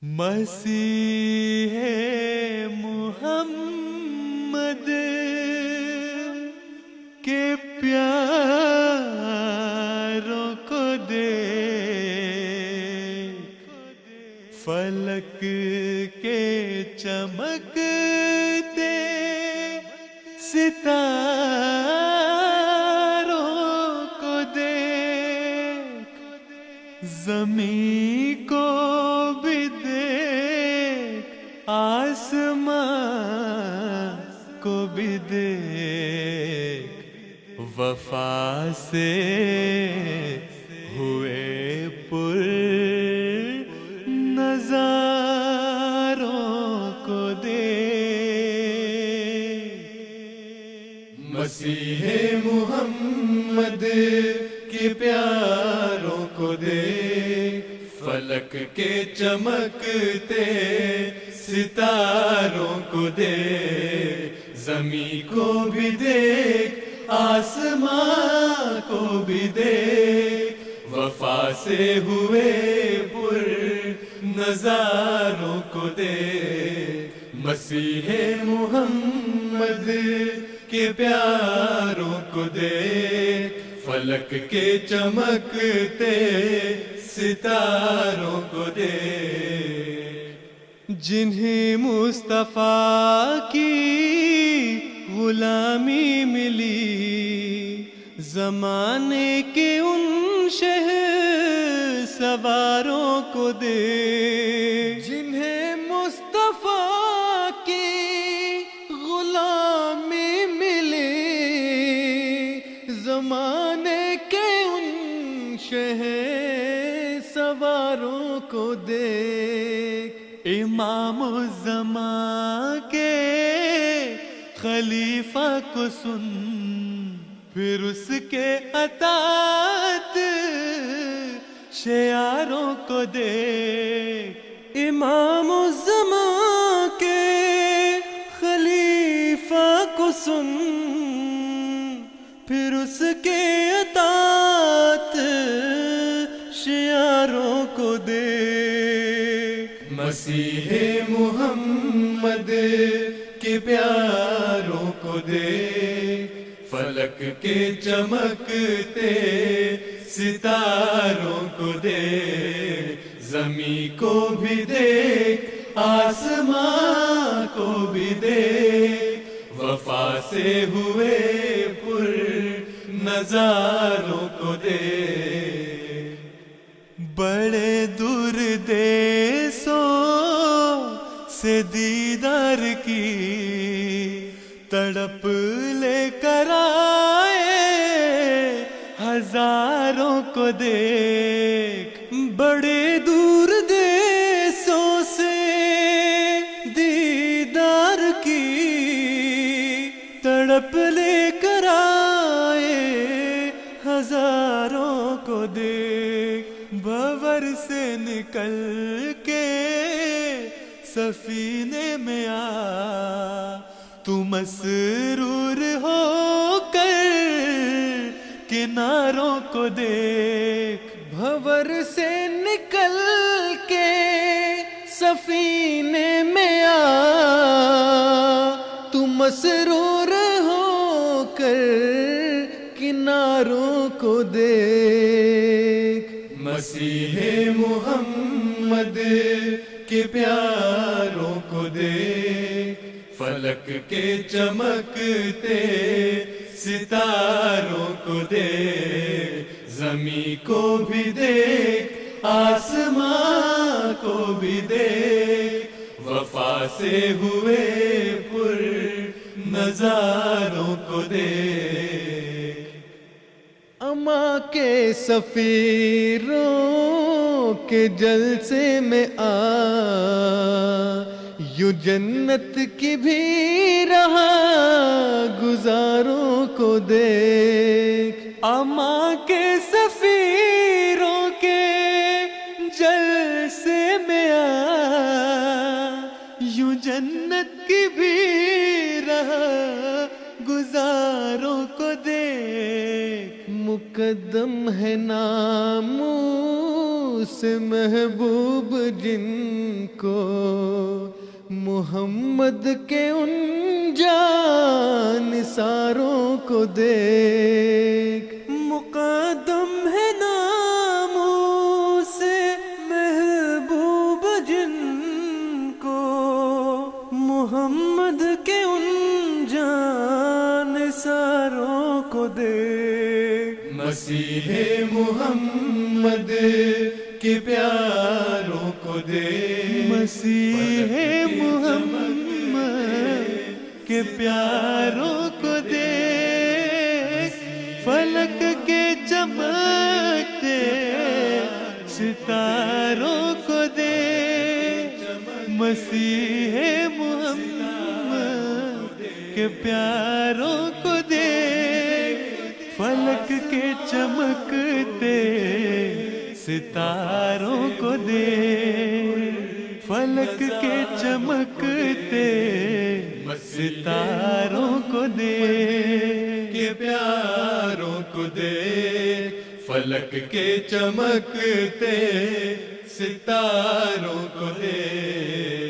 مسیح محمد کے پیاروں کو دیکھ، فلک کے چمکتے ستاروں کو دیکھ، زمین کو بھی دیکھ، آسمان کو بھی دیکھ، وفا سے ہوئے پر نظاروں کو دیکھ۔ مسیح محمد کے پیاروں کو دیکھ، فلک کے چمکتے ستاروں کو دیکھ، زمین کو بھی دیکھ، آسمان کو بھی دیکھ، وفا سے ہوئے پر نظاروں کو دیکھ۔ مسیح محمد کے پیاروں کو دیکھ، فلک کے چمکتے ستاروں کو دیکھ۔ جنہیں مصطفیٰ کی غلامی ملی، زمانے کے ان شہر سواروں کو دیکھ۔ جنہیں مصطفیٰ کی غلامی ملی، زمانے کے ان شہر سواروں کو دیکھ۔ امام الزمان کے خلیفہ کو سن، پھر اس کے اطاعت شیاروں کو دیکھ۔ امام الزمان کے خلیفہ کو سن، پھر اس کے اطاعت شیاروں کو دیکھ۔ مسیح محمد کے پیاروں کو دیکھ، فلک کے چمکتے ستاروں کو دیکھ، زمین کو بھی دیکھ، آسمان کو بھی دیکھ، وفا سے ہوئے پر نظاروں کو دیکھ۔ بڑے دور دیسوں سے دیدار کی تڑپ لے کر آئے ہزاروں کو دیکھ۔ بڑے دور دیسوں سے دیدار کی تڑپ لے کر آئے ہزاروں کو دیکھ۔ بھور سے نکل کے سفینے میں آ، تو مسرور ہو کر کناروں کو دیکھ۔ بھور سے نکل کے سفینے میں آ، تو مسرور ہو کر کناروں کو دیکھ۔ مسیح محمد کے پیاروں کو دیکھ، فلک کے چمکتے ستاروں کو دیکھ، زمین کو بھی دیکھ، آسمان کو بھی دیکھ، وفا سے ہوئے پر نظاروں کو دیکھ۔ اما کے سفیروں کے جلسے میں آ، یوں جنت کی بھی رہا گزاروں کو دیکھ۔ اما کے سفیروں کے جلسے میں آ، یوں جنت کی بھی رہا گزاروں کو دیکھ۔ مقدم ہے نام اس محبوب جن کو محمد کے ان جان ساروں کو دیکھ، مقدم ہے ناموں سے محبوب جن کو محمد کے ان جان ساروں کو دیکھ، مسیح محمد کے پیاروں کو دیکھ، مسیح محمد کے پیاروں کو دیکھ، فلک کے چمکتے ستاروں کو دیکھ، مسیح محمد کے پیاروں کو دیکھ، فلک کے چمکتے ستاروں کو دیکھ، فلک کے چمکتے ستاروں کو دیکھ، کے پیاروں کو دیکھ، فلک کے چمکتے ستاروں کو دیکھ۔